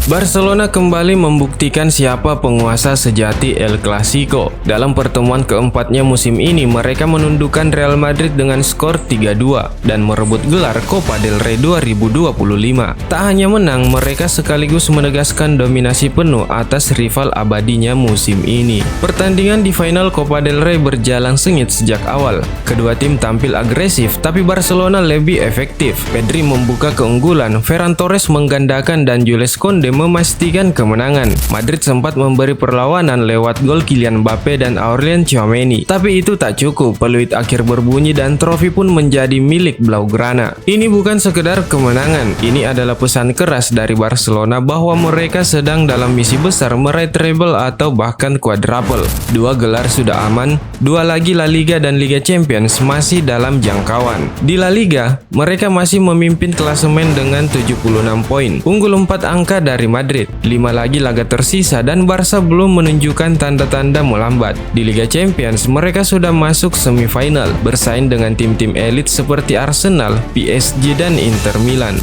Barcelona kembali membuktikan siapa penguasa sejati El Clasico. Dalam pertemuan keempatnya musim ini, mereka menundukkan Real Madrid dengan skor 3-2 dan merebut gelar Copa del Rey 2025. Tak hanya menang, mereka sekaligus menegaskan dominasi penuh atas rival abadinya musim ini. Pertandingan di final Copa del Rey berjalan sengit sejak awal. Kedua tim tampil agresif, tapi Barcelona lebih efektif. Pedri membuka keunggulan, Ferran Torres menggandakan dan Jules Koundé memastikan kemenangan. Madrid sempat memberi perlawanan lewat gol Kylian Mbappe dan Aurelien Tchouameni. Tapi itu tak cukup, peluit akhir berbunyi dan trofi pun menjadi milik Blaugrana. Ini bukan sekedar kemenangan, ini adalah pesan keras dari Barcelona bahwa mereka sedang dalam misi besar meraih treble atau bahkan quadruple. 2 gelar sudah aman, 2 lagi La Liga dan Liga Champions masih dalam jangkauan. Di La Liga, mereka masih memimpin klasemen dengan 76 poin, unggul 4 angka dari Madrid. 5 lagi laga tersisa dan Barca belum menunjukkan tanda-tanda melambat. Di Liga Champions, mereka sudah masuk semifinal, bersaing dengan tim-tim elit seperti Arsenal, PSG dan Inter Milan.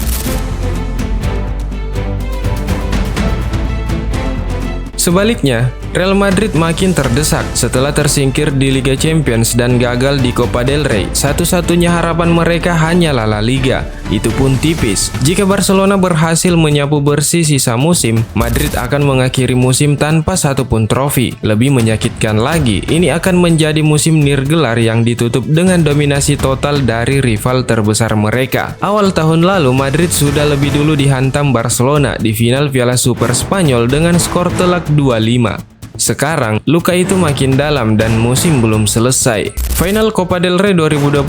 Sebaliknya, Real Madrid makin terdesak setelah tersingkir di Liga Champions dan gagal di Copa del Rey. Satu-satunya harapan mereka hanyalah La Liga, itu pun tipis. Jika Barcelona berhasil menyapu bersih sisa musim, Madrid akan mengakhiri musim tanpa satupun trofi. Lebih menyakitkan lagi, ini akan menjadi musim nirgelar yang ditutup dengan dominasi total dari rival terbesar mereka. Awal tahun lalu, Madrid sudah lebih dulu dihantam Barcelona di final Piala Super Spanyol dengan skor telak 2-5. Sekarang, luka itu makin dalam dan musim belum selesai. Final Copa del Rey 2025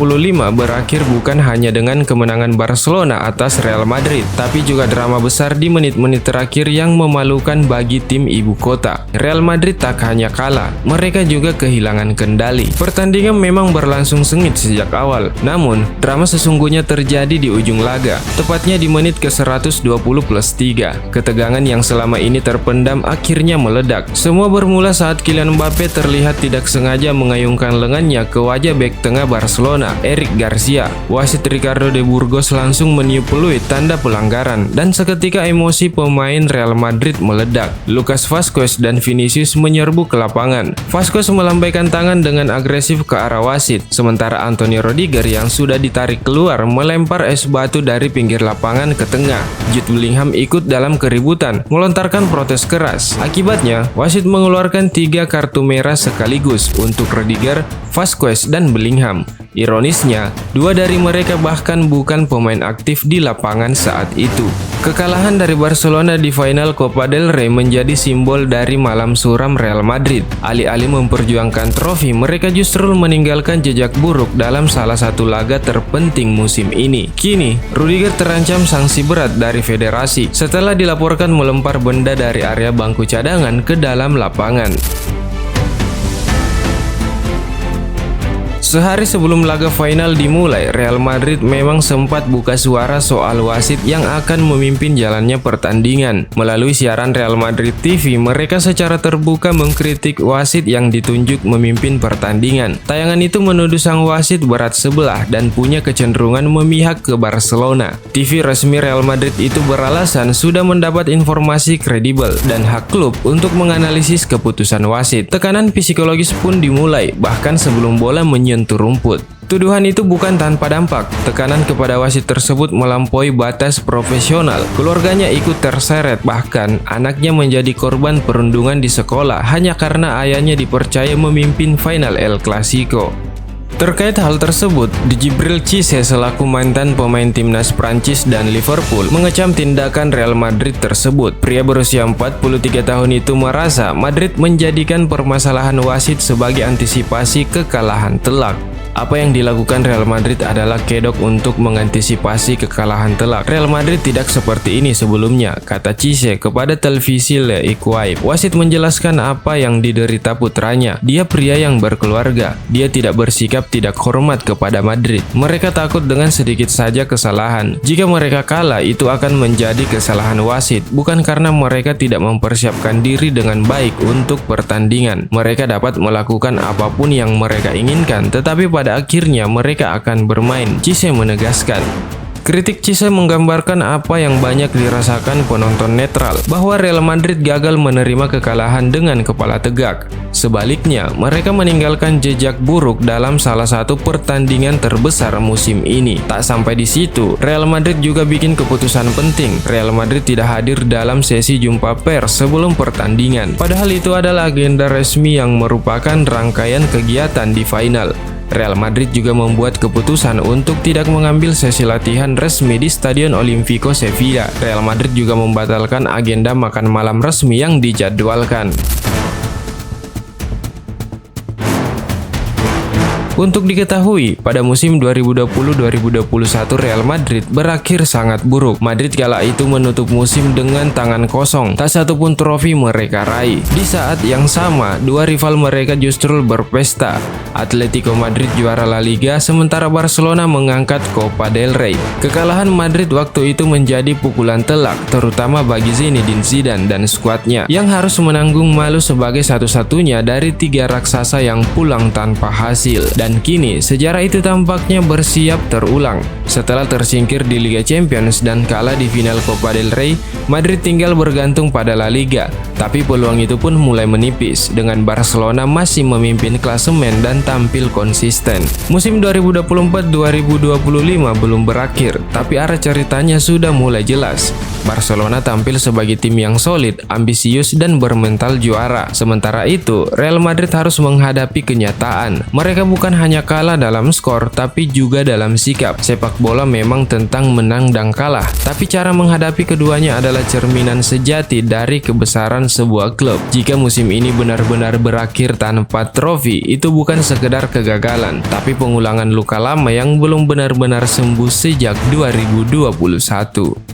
berakhir bukan hanya dengan kemenangan Barcelona atas Real Madrid, tapi juga drama besar di menit-menit terakhir yang memalukan bagi tim ibu kota. Real Madrid tak hanya kalah, mereka juga kehilangan kendali. Pertandingan memang berlangsung sengit sejak awal, namun drama sesungguhnya terjadi di ujung laga, tepatnya di menit ke-120+3. Ketegangan yang selama ini terpendam akhirnya meledak. Semua bermula saat Kylian Mbappe terlihat tidak sengaja mengayungkan lengannya ke wajah bek tengah Barcelona, Eric Garcia. Wasit Ricardo de Burgos langsung meniup peluit tanda pelanggaran, dan seketika emosi pemain Real Madrid meledak. Lucas Vazquez dan Vinicius menyerbu ke lapangan. Vazquez melambaikan tangan dengan agresif ke arah wasit, sementara Antonio Rudiger yang sudah ditarik keluar melempar es batu dari pinggir lapangan ke tengah. Jude Bellingham ikut dalam keributan, melontarkan protes keras. Akibatnya, wasit mengeluarkan 3 kartu merah sekaligus untuk Rudiger, Vazquez, dan Bellingham. Ironisnya, 2 dari mereka bahkan bukan pemain aktif di lapangan saat itu. Kekalahan dari Barcelona di final Copa del Rey menjadi simbol dari malam suram Real Madrid. Alih-alih memperjuangkan trofi, mereka justru meninggalkan jejak buruk dalam salah satu laga terpenting musim ini. Kini, Rudiger terancam sanksi berat dari federasi setelah dilaporkan melempar benda dari area bangku cadangan ke dalam lapangan. Sehari sebelum laga final dimulai, Real Madrid memang sempat buka suara soal wasit yang akan memimpin jalannya pertandingan. Melalui siaran Real Madrid TV, mereka secara terbuka mengkritik wasit yang ditunjuk memimpin pertandingan. Tayangan itu menuduh sang wasit berat sebelah dan punya kecenderungan memihak ke Barcelona. TV resmi Real Madrid itu beralasan sudah mendapat informasi kredibel dan hak klub untuk menganalisis keputusan wasit. Tekanan psikologis pun dimulai, bahkan sebelum bola menyentuh rumput. Tuduhan itu bukan tanpa dampak. Tekanan kepada wasit tersebut melampaui batas profesional. Keluarganya ikut terseret, bahkan anaknya menjadi korban perundungan di sekolah hanya karena ayahnya dipercaya memimpin final El Clasico. Terkait hal tersebut, Djibril Cissé selaku mantan pemain timnas Prancis dan Liverpool mengecam tindakan Real Madrid tersebut. Pria berusia 43 tahun itu merasa Madrid menjadikan permasalahan wasit sebagai antisipasi kekalahan telak. Apa yang dilakukan Real Madrid adalah kedok untuk mengantisipasi kekalahan telak. Real Madrid tidak seperti ini sebelumnya, kata Cissé kepada televisi Le Equipe. Wasit menjelaskan apa yang diderita putranya. Dia pria yang berkeluarga. Dia tidak bersikap tidak hormat kepada Madrid. Mereka takut dengan sedikit saja kesalahan. Jika mereka kalah, itu akan menjadi kesalahan wasit, bukan karena mereka tidak mempersiapkan diri dengan baik untuk pertandingan. Mereka dapat melakukan apapun yang mereka inginkan, tetapi pada akhirnya mereka akan bermain, Cissé menegaskan. Kritik Cisse menggambarkan apa yang banyak dirasakan penonton netral, bahwa Real Madrid gagal menerima kekalahan dengan kepala tegak. Sebaliknya, mereka meninggalkan jejak buruk dalam salah satu pertandingan terbesar musim ini. Tak sampai di situ, Real Madrid juga bikin keputusan penting. Real Madrid tidak hadir dalam sesi jumpa pers sebelum pertandingan. Padahal itu adalah agenda resmi yang merupakan rangkaian kegiatan di final. Real Madrid juga membuat keputusan untuk tidak mengambil sesi latihan resmi di Stadion Olimpico Sevilla. Real Madrid juga membatalkan agenda makan malam resmi yang dijadwalkan. Untuk diketahui, pada musim 2020-2021 Real Madrid berakhir sangat buruk. Madrid kala itu menutup musim dengan tangan kosong, tak satupun trofi mereka raih. Di saat yang sama, dua rival mereka justru berpesta. Atletico Madrid juara La Liga, sementara Barcelona mengangkat Copa del Rey. Kekalahan Madrid waktu itu menjadi pukulan telak, terutama bagi Zinedine Zidane dan skuadnya, yang harus menanggung malu sebagai satu-satunya dari tiga raksasa yang pulang tanpa hasil. Dan kini, sejarah itu tampaknya bersiap terulang. Setelah tersingkir di Liga Champions dan kalah di final Copa del Rey, Madrid tinggal bergantung pada La Liga. Tapi peluang itu pun mulai menipis, dengan Barcelona masih memimpin klasemen dan tampil konsisten. Musim 2024-2025 belum berakhir, tapi arah ceritanya sudah mulai jelas. Barcelona tampil sebagai tim yang solid, ambisius, dan bermental juara. Sementara itu, Real Madrid harus menghadapi kenyataan. Mereka bukan hanya kalah dalam skor, tapi juga dalam sikap. Sepak bola memang tentang menang dan kalah, tapi cara menghadapi keduanya adalah cerminan sejati dari kebesaran sebuah klub. Jika musim ini benar-benar berakhir tanpa trofi, itu bukan sekedar kegagalan, tapi pengulangan luka lama yang belum benar-benar sembuh sejak 2021.